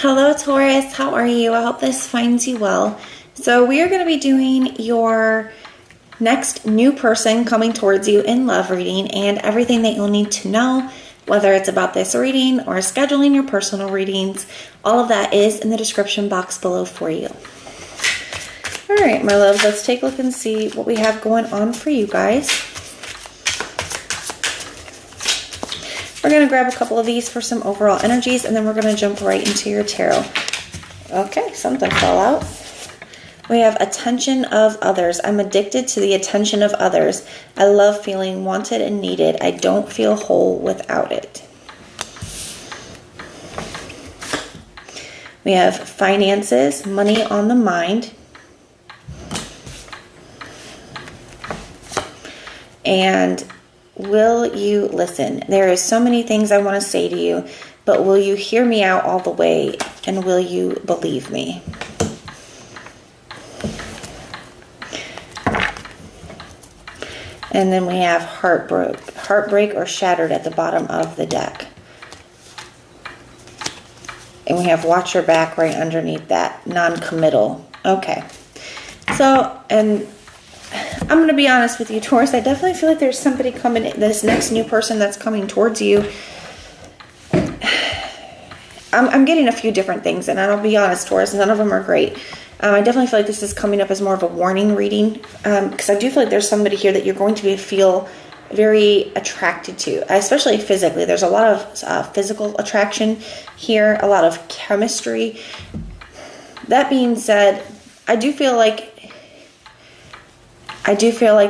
Hello Taurus, how are you? I hope this finds you well. So we are going to be doing your next new person coming towards you in love reading and everything that you'll need to know, whether it's about this reading or scheduling your personal readings. All of that is in the description box below for you. All right, my loves, let's take a look and see what we have going on for you guys. We're going to grab a couple of these for some overall energies, and then we're going to jump right into your tarot. Okay, something fell out. We have attention of others. I'm addicted to the attention of others. I love feeling wanted and needed. I don't feel whole without it. We have finances, money on the mind. And will you listen? There is so many things I want to say to you, but will you hear me out all the way, and will you believe me? And then we have heartbreak or shattered at the bottom of the deck. And we have watch your back right underneath that, non-committal. Okay. So, and I'm going to be honest with you, Taurus. I definitely feel like there's somebody coming, this next new person that's coming towards you. I'm getting a few different things, and I'll be honest, Taurus, none of them are great. I definitely feel like this is coming up as more of a warning reading, because I do feel like there's somebody here that you're going to feel very attracted to, especially physically. There's a lot of physical attraction here, a lot of chemistry. That being said, I do feel like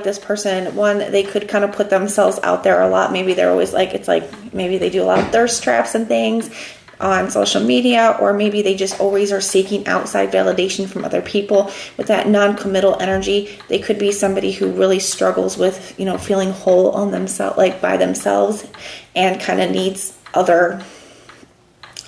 this person, one, they could kind of put themselves out there a lot. Maybe they're always like, it's like maybe they do a lot of thirst traps and things on social media, or maybe they just always are seeking outside validation from other people. With that non-committal energy, they could be somebody who really struggles with, you know, feeling whole on themselves, like by themselves, and kind of needs other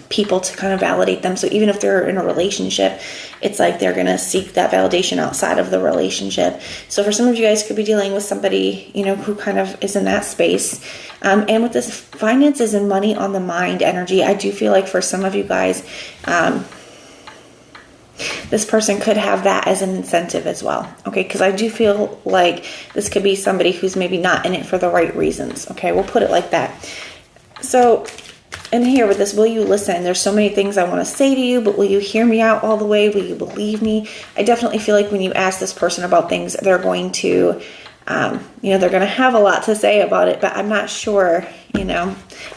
people to kind of validate them. So even if they're in a relationship, it's like they're going to seek that validation outside of the relationship. So for some of you guys, could be dealing with somebody, you know, who kind of is in that space. And with this finances and money on the mind energy, I do feel like for some of you guys, this person could have that as an incentive as well. Okay, because I do feel like this could be somebody who's maybe not in it for the right reasons. Okay, we'll put it like that. So, and here with this, will you listen? There's so many things I want to say to you, but will you hear me out all the way? Will you believe me? I definitely feel like when you ask this person about things, they're going to, they're going to have a lot to say about it, but I'm not sure, I don't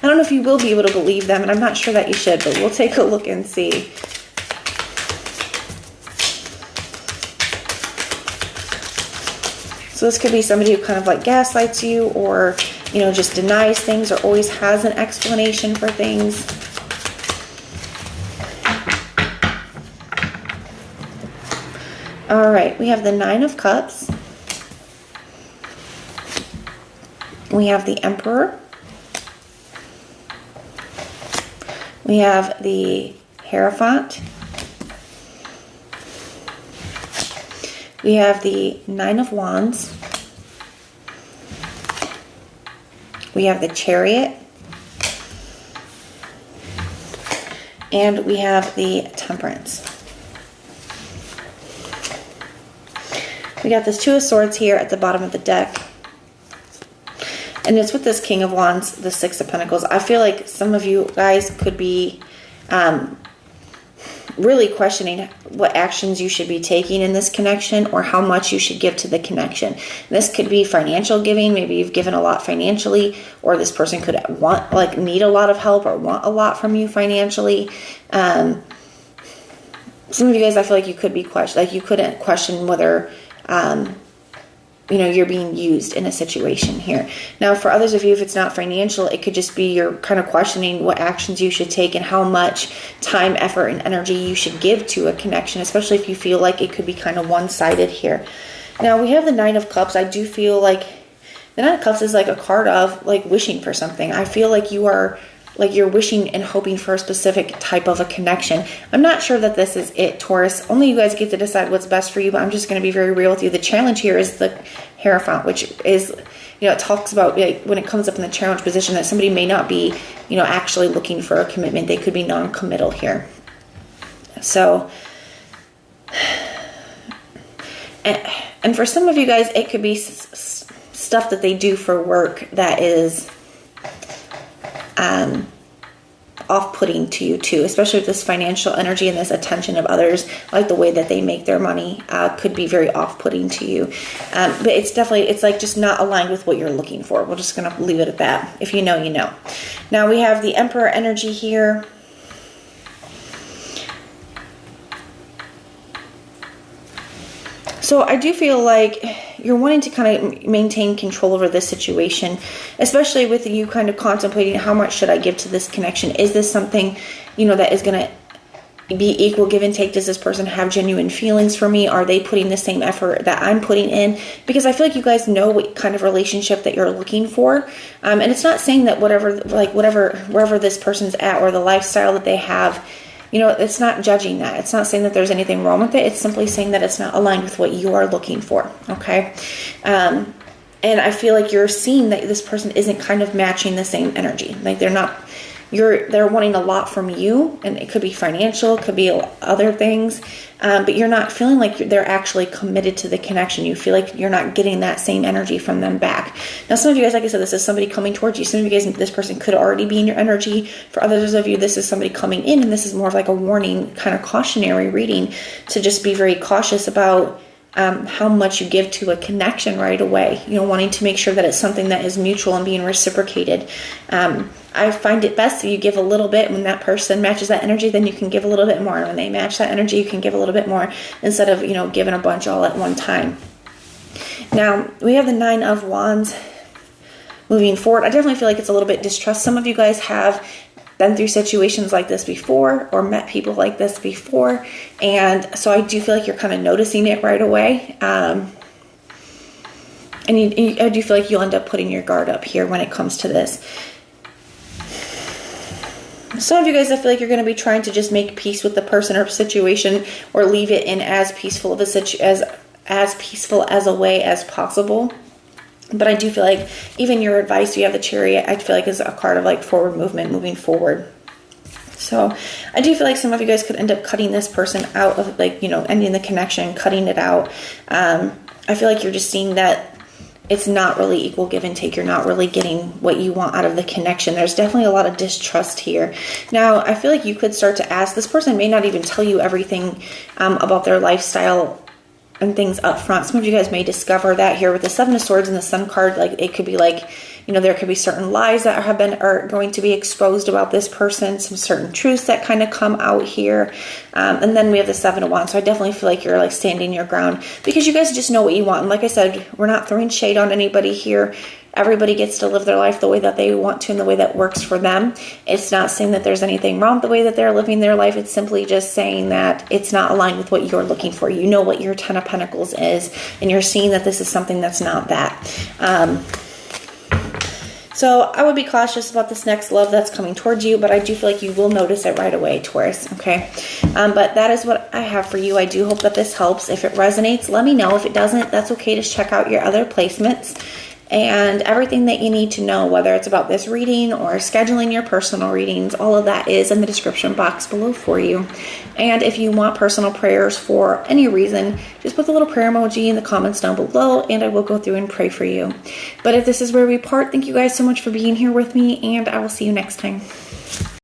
know if you will be able to believe them, and I'm not sure that you should, but we'll take a look and see. So this could be somebody who kind of like gaslights you, or just denies things, or always has an explanation for things. All right, we have the Nine of Cups. We have the Emperor. We have the Hierophant. We have the Nine of Wands. We have the Chariot. And we have the Temperance. We got this Two of Swords here at the bottom of the deck. And it's with this King of Wands, the Six of Pentacles. I feel like some of you guys could be really questioning what actions you should be taking in this connection, or how much you should give to the connection. This could be financial giving. Maybe you've given a lot financially, or this person could need a lot of help or want a lot from you financially. Some of you guys, I feel like you could be you couldn't question whether you're being used in a situation here. Now, for others of you, if it's not financial, it could just be you're kind of questioning what actions you should take and how much time, effort, and energy you should give to a connection, especially if you feel like it could be kind of one-sided here. Now, we have the Nine of Cups. I do feel like the Nine of Cups is like a card of like wishing for something. I feel like you're wishing and hoping for a specific type of a connection. I'm not sure that this is it, Taurus. Only you guys get to decide what's best for you, but I'm just going to be very real with you. The challenge here is the Hierophant, which is, it talks about when it comes up in the challenge position that somebody may not be, actually looking for a commitment. They could be non-committal here. So, and for some of you guys, it could be stuff that they do for work that is off-putting to you too, especially with this financial energy and this attention of others, like the way that they make their money could be very off-putting to you. But it's definitely, it's like just not aligned with what you're looking for. We're just going to leave it at that. If you know, you know. Now we have the Emperor energy here. So I do feel like you're wanting to kind of maintain control over this situation, especially with you kind of contemplating, how much should I give to this connection? Is this something, you know, that is going to be equal give and take? Does this person have genuine feelings for me? Are they putting the same effort that I'm putting in? Because I feel like you guys know what kind of relationship that you're looking for. And it's not saying that wherever this person's at or the lifestyle that they have, you know, it's not judging that. It's not saying that there's anything wrong with it. It's simply saying that it's not aligned with what you are looking for. Okay. And I feel like you're seeing that this person isn't kind of matching the same energy. Like they're wanting a lot from you, and it could be financial, it could be other things, but you're not feeling like they're actually committed to the connection. You feel like you're not getting that same energy from them back. Now, some of you guys, like I said, this is somebody coming towards you. Some of you guys, this person could already be in your energy. For others of you, this is somebody coming in, and this is more of like a warning, kind of cautionary reading to just be very cautious about how much you give to a connection right away, you know, wanting to make sure that it's something that is mutual and being reciprocated. I find it best if you give a little bit. When that person matches that energy, then you can give a little bit more. And when they match that energy, you can give a little bit more instead of, you know, giving a bunch all at one time. Now, we have the 9 of Wands moving forward. I definitely feel like it's a little bit distrust. Some of you guys have been through situations like this before or met people like this before. And so I do feel like you're kind of noticing it right away. And I do feel like you'll end up putting your guard up here when it comes to this. Some of you guys, I feel like you're going to be trying to just make peace with the person or situation, or leave it in as peaceful of a as peaceful as a way as possible. But I do feel like even your advice, you have the Chariot, I feel like is a card of like forward movement, moving forward. So I do feel like some of you guys could end up cutting this person out of, like, you know, ending the connection, cutting it out. I feel like you're just seeing that it's not really equal give and take. You're not really getting what you want out of the connection. There's definitely a lot of distrust here. Now, I feel like you could start to ask, this person may not even tell you everything about their lifestyle and things up front. Some of you guys may discover that here with the 7 of Swords and the Sun card. Like, it could be like, you know, there could be certain lies that are going to be exposed about this person, some certain truths that kind of come out here. And then we have the 7 of Wands. So I definitely feel like you're like standing your ground because you guys just know what you want. And like I said, we're not throwing shade on anybody here. Everybody gets to live their life the way that they want to and the way that works for them. It's not saying that there's anything wrong with the way that they're living their life. It's simply just saying that it's not aligned with what you're looking for. You know what your 10 of Pentacles is, and you're seeing that this is something that's not that. So I would be cautious about this next love that's coming towards you, but I do feel like you will notice it right away, Taurus, okay? But that is what I have for you. I do hope that this helps. If it resonates, let me know. If it doesn't, that's okay. Just check out your other placements. And everything that you need to know, whether it's about this reading or scheduling your personal readings, all of that is in the description box below for you. And if you want personal prayers for any reason, just put the little prayer emoji in the comments down below and I will go through and pray for you. But if this is where we part, thank you guys so much for being here with me, and I will see you next time.